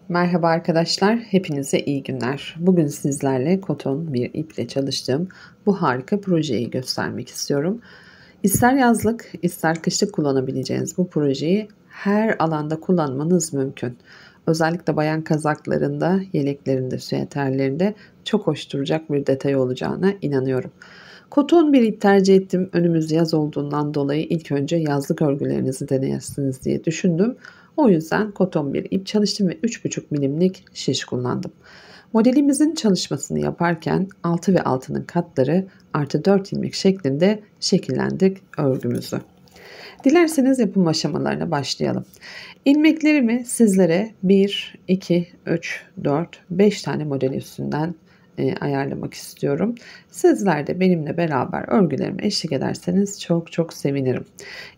Merhaba arkadaşlar, hepinize iyi günler. Bugün sizlerle koton bir iple çalıştığım bu harika projeyi göstermek istiyorum. İster yazlık, ister kışlık kullanabileceğiniz bu projeyi her alanda kullanmanız mümkün. Özellikle bayan kazaklarında, yeleklerinde, süeterlerinde çok hoş duracak bir detay olacağına inanıyorum. Koton bir ip tercih ettim. Önümüz yaz olduğundan dolayı ilk önce yazlık örgülerinizi deneyesiniz diye düşündüm. O yüzden koton bir ip çalıştım ve 3,5 milimlik şiş kullandım. Modelimizin çalışmasını yaparken altı ve altının katları artı 4 ilmek şeklinde şekillendik örgümüzü. Dilerseniz yapım aşamalarına başlayalım. İlmeklerimi sizlere 1, 2, 3, 4, 5 tane model üstünden ayarlamak istiyorum. Sizler de benimle beraber örgülerime eşlik ederseniz çok çok sevinirim.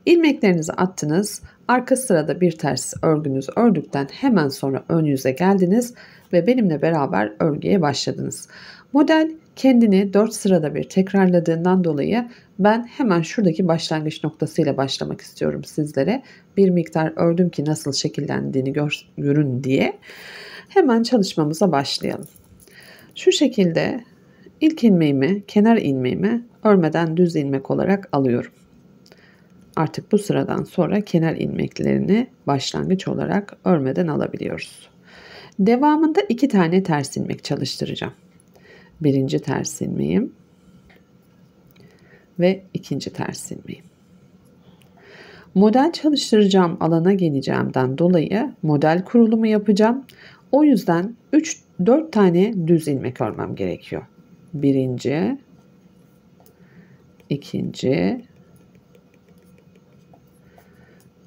İlmeklerinizi attınız. Arka sırada bir ters örgünüzü ördükten hemen sonra ön yüze geldiniz ve benimle beraber örgüye başladınız. Model kendini 4 sırada bir tekrarladığından dolayı ben hemen şuradaki başlangıç noktasıyla başlamak istiyorum sizlere. Bir miktar ördüm ki nasıl şekillendiğini görün diye. Hemen çalışmamıza başlayalım. Şu şekilde ilk ilmeğimi, kenar ilmeğimi örmeden düz ilmek olarak alıyorum. Artık bu sıradan sonra kenar ilmeklerini başlangıç olarak örmeden alabiliyoruz. Devamında 2 tane ters ilmek çalıştıracağım. Birinci ters ilmeğim ve ikinci ters ilmeğim. Model çalıştıracağım alana geleceğimden dolayı model kurulumu yapacağım. O yüzden 4 tane düz ilmek örmem gerekiyor. Birinci, ikinci,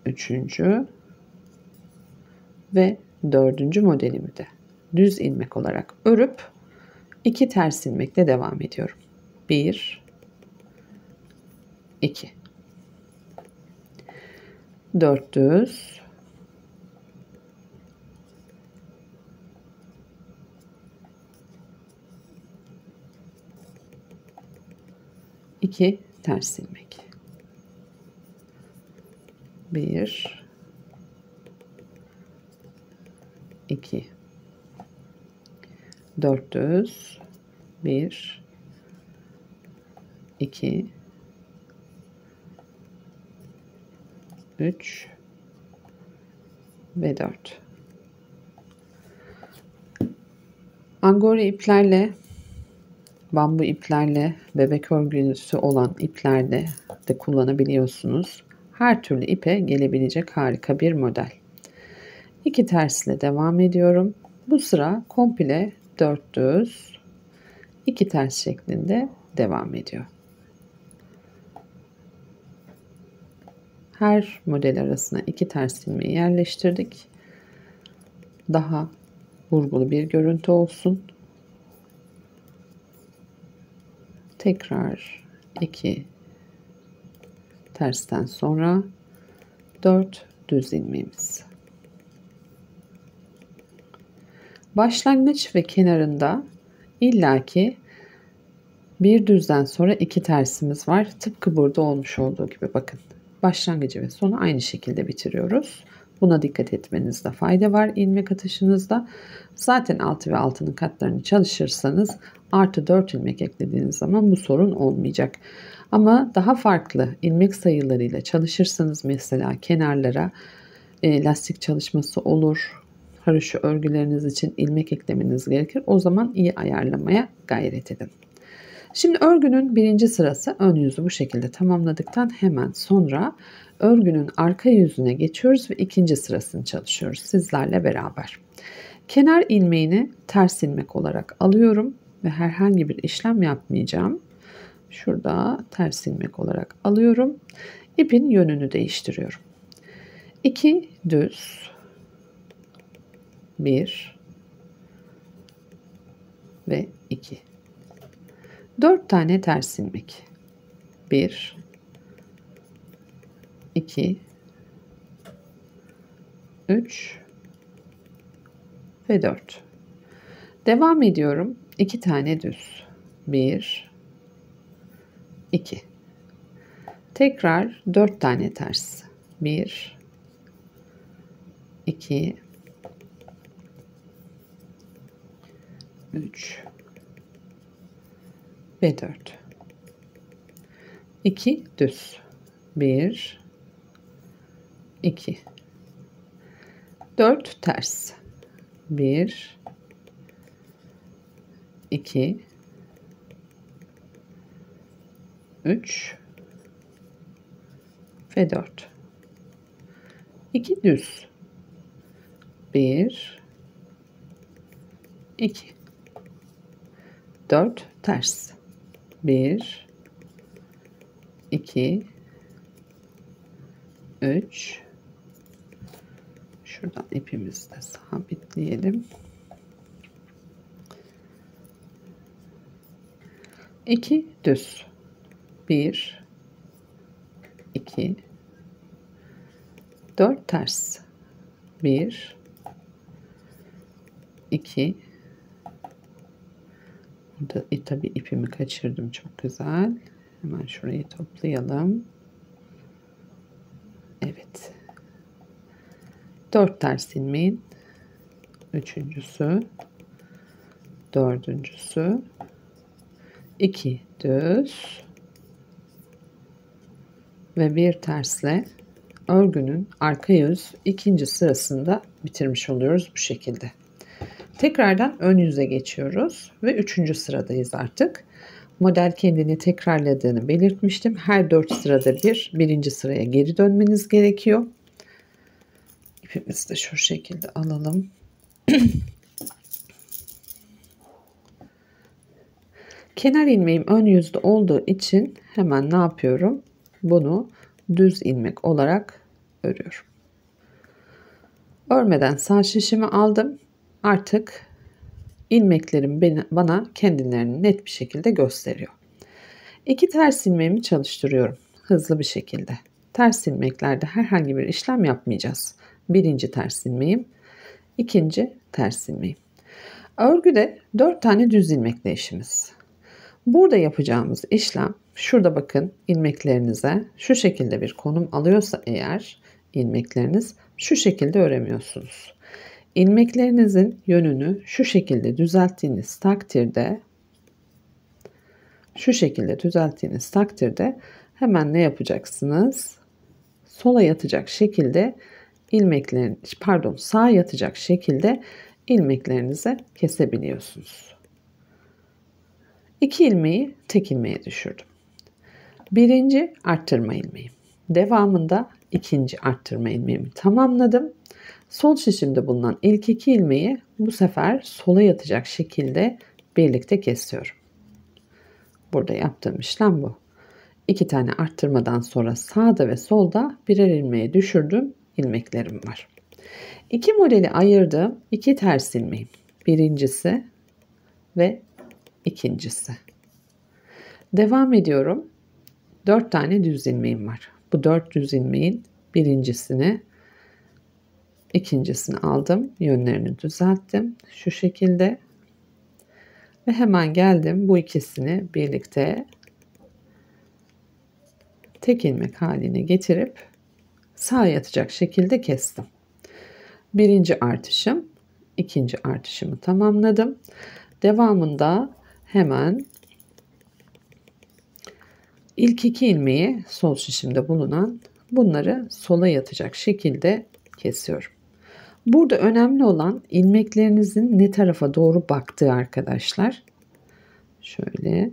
üçüncü ve dördüncü modelimi de düz ilmek olarak örüp 2 ters ilmekle devam ediyorum. 1, 2, 4 düz, 2 ters ilmek. 1, 2, 4 düz, 1, 2, 3 ve 4. Angora iplerle, bambu iplerle, bebek örgüsü olan iplerle de kullanabiliyorsunuz. Her türlü ipe gelebilecek harika bir model. 2 tersle devam ediyorum. Bu sıra komple 4 düz, 2 ters şeklinde devam ediyor. Her model arasına 2 ters ilmeği yerleştirdik. Daha vurgulu bir görüntü olsun. Tekrar 2 tersten sonra 4 düz ilmeğimiz. Başlangıç ve kenarında illaki bir düzden sonra 2 tersimiz var. Tıpkı burada olmuş olduğu gibi bakın. Başlangıcı ve sonu aynı şekilde bitiriyoruz. Buna dikkat etmenizde fayda var ilmek atışınızda. Zaten altı ve altının katlarını çalışırsanız artı 4 ilmek eklediğiniz zaman bu sorun olmayacak. Ama daha farklı ilmek sayılarıyla çalışırsanız mesela kenarlara lastik çalışması olur. Haroşa örgüleriniz için ilmek eklemeniz gerekir. O zaman iyi ayarlamaya gayret edin. Şimdi örgünün birinci sırası ön yüzü bu şekilde tamamladıktan hemen sonra örgünün arka yüzüne geçiyoruz ve ikinci sırasını çalışıyoruz sizlerle beraber. Kenar ilmeğini ters ilmek olarak alıyorum ve herhangi bir işlem yapmayacağım. Şurada ters ilmek olarak alıyorum. İpin yönünü değiştiriyorum. 2 düz, 1 ve 2. 4 tane ters ilmek. 1, 2, 3 ve 4. Devam ediyorum. 2 tane düz. 1, 2. Tekrar 4 tane ters. 1, 2, 3 ve 4. 2 düz. 1 2 4 ters. 1 2 3 ve 4. 2 düz. 1 2 4 ters. 1 2 3 şuradan ipimizi de sabitleyelim. 2 düz. 1 2 4 ters. 1 2 burada tabii ipimi kaçırdım, çok güzel. Hemen şurayı toplayalım. Evet. 4 ters ilmeğin üçüncüsü, dördüncüsü, 2 düz ve bir tersle örgünün arka yüz ikinci sırasında bitirmiş oluyoruz bu şekilde. Tekrardan ön yüze geçiyoruz ve üçüncü sıradayız artık. Model kendini tekrarladığını belirtmiştim. Her 4 sırada birinci sıraya geri dönmeniz gerekiyor. İpimizi de şu şekilde alalım. Kenar ilmeğim ön yüzde olduğu için hemen ne yapıyorum? Bunu düz ilmek olarak örüyorum. Örmeden sağ şişimi aldım. Artık ilmeklerim bana kendilerini net bir şekilde gösteriyor. 2 ters ilmeğimi çalıştırıyorum hızlı bir şekilde. Ters ilmeklerde herhangi bir işlem yapmayacağız. Birinci ters ilmeğim, ikinci ters ilmeğim. Örgüde 4 tane düz ilmekle işimiz. Burada yapacağımız işlem, şurada bakın ilmeklerinize şu şekilde bir konum alıyorsa eğer ilmekleriniz şu şekilde öremiyorsunuz. İlmeklerinizin yönünü şu şekilde düzelttiğiniz takdirde hemen ne yapacaksınız? Sola yatacak şekilde sağa yatacak şekilde ilmeklerinizi kesebiliyorsunuz. 2 ilmeği tek ilmeğe düşürdüm. Birinci arttırma ilmeğim. Devamında ikinci arttırma ilmeğimi tamamladım. Sol şişimde bulunan ilk 2 ilmeği bu sefer sola yatacak şekilde birlikte kesiyorum. Burada yaptığım işlem bu. 2 tane arttırmadan sonra sağda ve solda birer ilmeğe düşürdüğüm ilmeklerim var. 2 modeli ayırdığım 2 ters ilmeğim. Birincisi ve ikincisi. Devam ediyorum. 4 tane düz ilmeğim var. Bu 4 düz ilmeğin birincisini, ikincisini aldım. Yönlerini düzelttim. Şu şekilde. Ve hemen geldim. Bu ikisini birlikte tek ilmek haline getirip sağa yatacak şekilde kestim. Birinci artışım, ikinci artışımı tamamladım. Devamında hemen ilk 2 ilmeği sol şişimde bulunan bunları sola yatacak şekilde kesiyorum. Burada önemli olan ilmeklerinizin ne tarafa doğru baktığı arkadaşlar. Şöyle.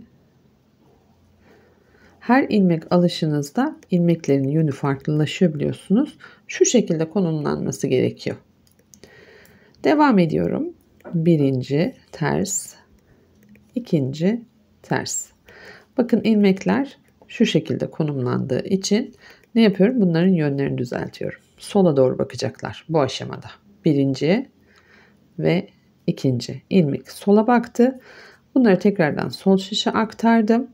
Her ilmek alışınızda ilmeklerin yönü farklılaşıyor biliyorsunuz. Şu şekilde konumlanması gerekiyor. Devam ediyorum. Birinci ters, ikinci ters. Bakın ilmekler şu şekilde konumlandığı için ne yapıyorum? Bunların yönlerini düzeltiyorum. Sola doğru bakacaklar bu aşamada. Birinci ve ikinci ilmek sola baktı. Bunları tekrardan sol şişe aktardım.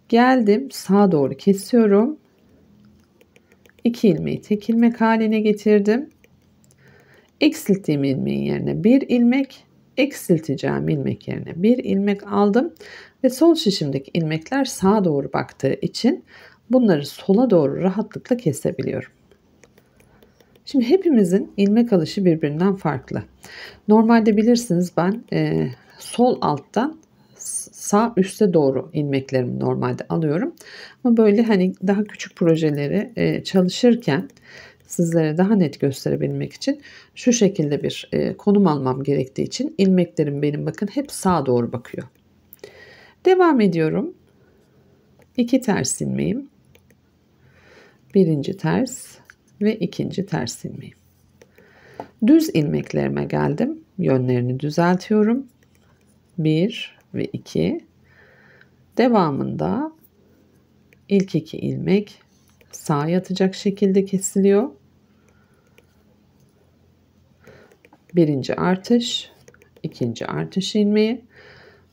Geldim sağa doğru kesiyorum. 2 ilmeği tek ilmek haline getirdim. Eksilttiğim ilmeğin yerine bir ilmek, eksilteceğim ilmek yerine bir ilmek aldım. Ve sol şişimdeki ilmekler sağa doğru baktığı için bunları sola doğru rahatlıkla kesebiliyorum. Şimdi hepimizin ilmek alışı birbirinden farklı. Normalde bilirsiniz ben sol alttan sağ üste doğru ilmeklerimi normalde alıyorum. Ama böyle hani daha küçük projeleri çalışırken sizlere daha net gösterebilmek için şu şekilde bir konum almam gerektiği için ilmeklerim benim bakın hep sağa doğru bakıyor. Devam ediyorum. 2 ters ilmeğim. Birinci ters ve ikinci ters ilmeğim. Düz ilmeklerime geldim. Yönlerini düzeltiyorum. 1 ve 2. Devamında ilk 2 ilmek sağa yatacak şekilde kesiliyor. Birinci artış, ikinci artış ilmeği.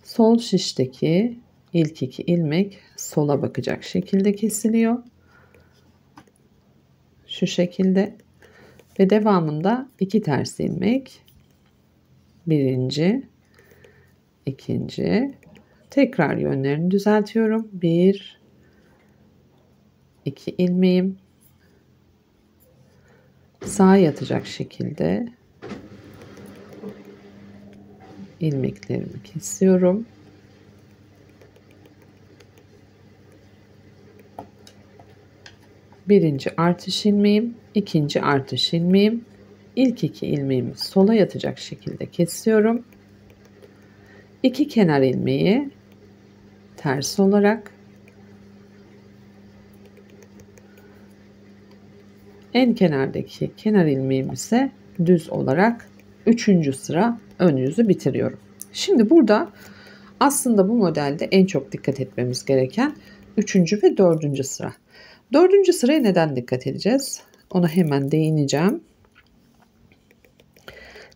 Sol şişteki ilk 2 ilmek sola bakacak şekilde kesiliyor. Şu şekilde ve devamında 2 ters ilmek. Birinci, ikinci. Tekrar yönlerini düzeltiyorum. 1, 2 ilmeğim sağa yatacak şekilde ilmeklerimi kesiyorum. Birinci artış ilmeğim, ikinci artış ilmeğim, ilk 2 ilmeğimi sola yatacak şekilde kesiyorum. 2 kenar ilmeği ters olarak, en kenardaki kenar ilmeğimi ise düz olarak 3. sıra ön yüzü bitiriyorum. Şimdi burada aslında bu modelde en çok dikkat etmemiz gereken 3. ve 4. sıra. 4. sıraya neden dikkat edeceğiz? Ona hemen değineceğim.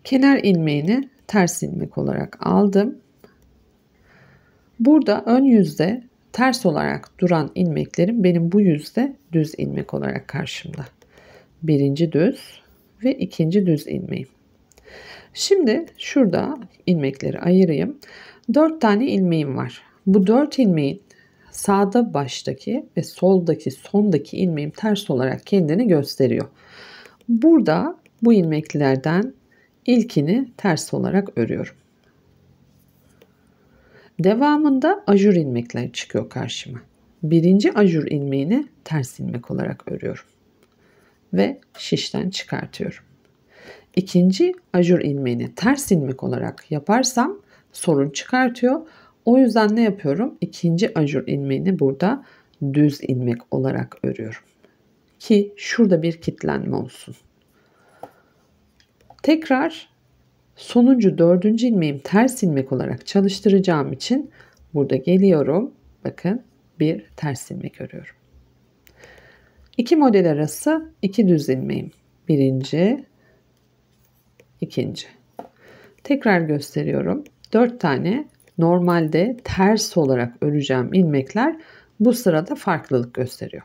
Kenar ilmeğini ters ilmek olarak aldım. Burada ön yüzde ters olarak duran ilmeklerim benim bu yüzde düz ilmek olarak karşımda. Birinci düz ve ikinci düz ilmeğim. Şimdi şurada ilmekleri ayırayım. 4 tane ilmeğim var. Bu 4 ilmeğin sağda baştaki ve soldaki sondaki ilmeğim ters olarak kendini gösteriyor. Burada bu ilmeklerden ilkini ters olarak örüyorum. Devamında ajur ilmekler çıkıyor karşıma. Birinci ajur ilmeğini ters ilmek olarak örüyorum ve şişten çıkartıyorum. İkinci ajur ilmeğini ters ilmek olarak yaparsam sorun çıkartıyor. O yüzden ne yapıyorum? İkinci ajur ilmeğini burada düz ilmek olarak örüyorum. Ki şurada bir kilitlenme olsun. Tekrar sonuncu 4. ilmeğim ters ilmek olarak çalıştıracağım için burada geliyorum. Bakın bir ters ilmek örüyorum. 2 model arası 2 düz ilmeğim. Birinci, ikinci. Tekrar gösteriyorum. 4 tane normalde ters olarak öreceğim ilmekler bu sırada farklılık gösteriyor.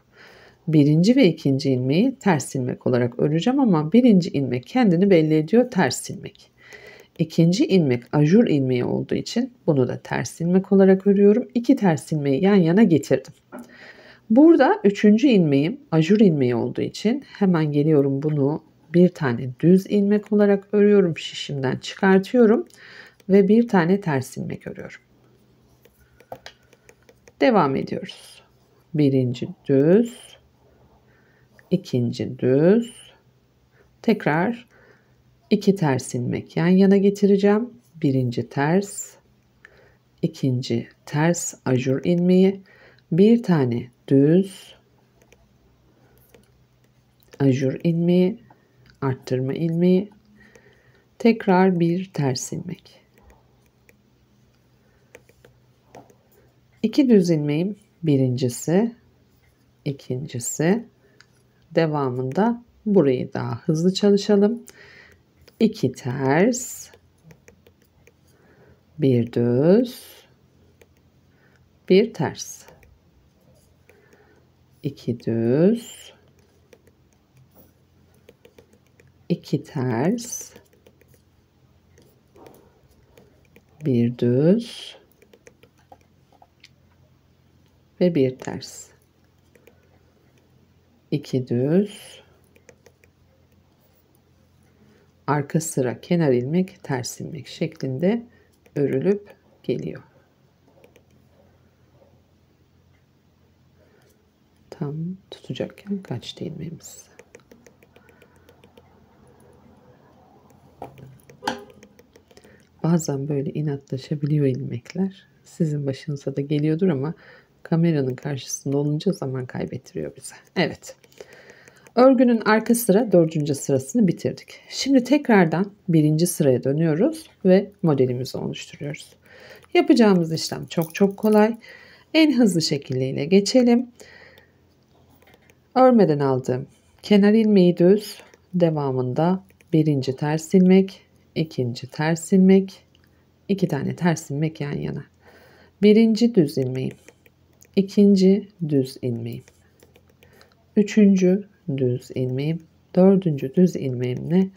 Birinci ve ikinci ilmeği ters ilmek olarak öreceğim ama birinci ilmek kendini belli ediyor, ters ilmek. İkinci ilmek ajur ilmeği olduğu için bunu da ters ilmek olarak örüyorum. 2 ters ilmeği yan yana getirdim. Burada 3. ilmeğim ajur ilmeği olduğu için hemen geliyorum, bunu bir tane düz ilmek olarak örüyorum. Şişimden çıkartıyorum ve bir tane ters ilmek örüyorum. Devam ediyoruz. Birinci düz, ikinci düz, tekrar 2 ters ilmek yan yana getireceğim. Birinci ters, ikinci ters ajur ilmeği, bir tane düz ajur ilmeği, arttırma ilmeği, tekrar bir ters ilmek. 2 düz ilmeğim, birincisi, ikincisi, devamında burayı daha hızlı çalışalım. 2 ters, bir düz, bir ters. 2 düz, 2 ters, bir düz ve bir ters. 2 düz, arka sıra, kenar ilmek, ters ilmek şeklinde örülüp geliyor. Tam tutacakken kaçtı ilmeğimiz. Bazen böyle inatlaşabiliyor ilmekler. Sizin başınıza da geliyordur ama kameranın karşısında olunca zaman kaybettiriyor bize. Evet. Örgünün arka sıra 4. sırasını bitirdik. Şimdi tekrardan 1. sıraya dönüyoruz ve modelimizi oluşturuyoruz. Yapacağımız işlem çok kolay. En hızlı şekliyle geçelim. Örmeden aldığım kenar ilmeği düz, devamında 1. ters ilmek, 2. ters ilmek, 2 tane ters ilmek yan yana. 1. düz ilmeğim, 2. düz ilmeğim, 3. düz ilmeğim, 4. düz ilmeğimle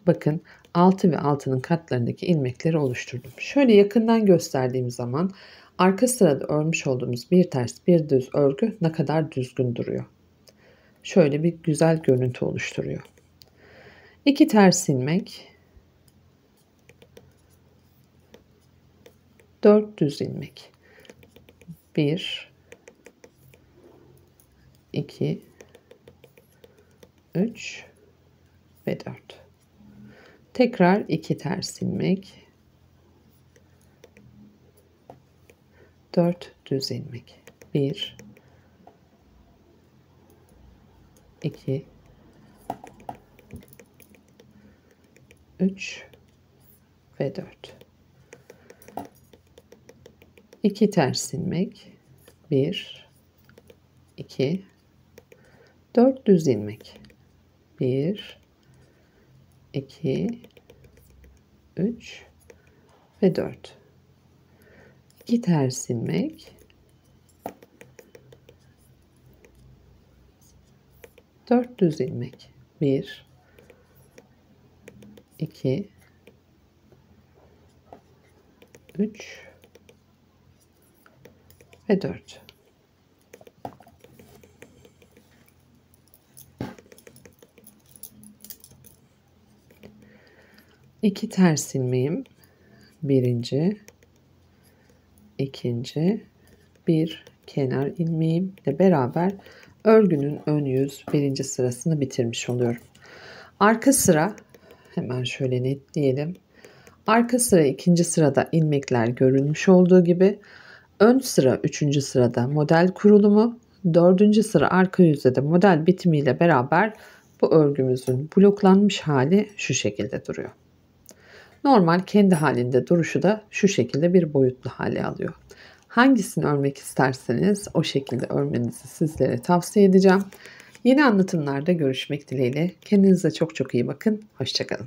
bakın 6 ve 6'nın katlarındaki ilmekleri oluşturdum. Şöyle yakından gösterdiğim zaman arka sırada örmüş olduğumuz bir ters bir düz örgü ne kadar düzgün duruyor. Şöyle bir güzel görüntü oluşturuyor. 2 ters ilmek, 4 düz ilmek, 1, 2, 3 ve 4. Tekrar 2 ters ilmek, 4 düz ilmek, 1, 2, 3 ve 4. 2 ters ilmek, 1, 2, 4 düz ilmek, 1, 2, 3 ve 4. 2 ters ilmek, 4 düz ilmek, 1, 2, 3 ve 4. İki ters ilmeğim, birinci, ikinci, bir kenar ilmeğimle beraber örgünün ön yüz 1. sırasını bitirmiş oluyorum. Arka sıra hemen şöyle netleyelim. Arka sıra 2. sırada ilmekler görülmüş olduğu gibi ön sıra 3. sırada model kurulumu, 4. sıra arka yüzde de model bitimiyle beraber bu örgümüzün bloklanmış hali şu şekilde duruyor. Normal kendi halinde duruşu da şu şekilde bir boyutlu hale alıyor. Hangisini örmek isterseniz o şekilde örmenizi sizlere tavsiye edeceğim. Yeni anlatımlarda görüşmek dileğiyle. Kendinize çok iyi bakın. Hoşça kalın.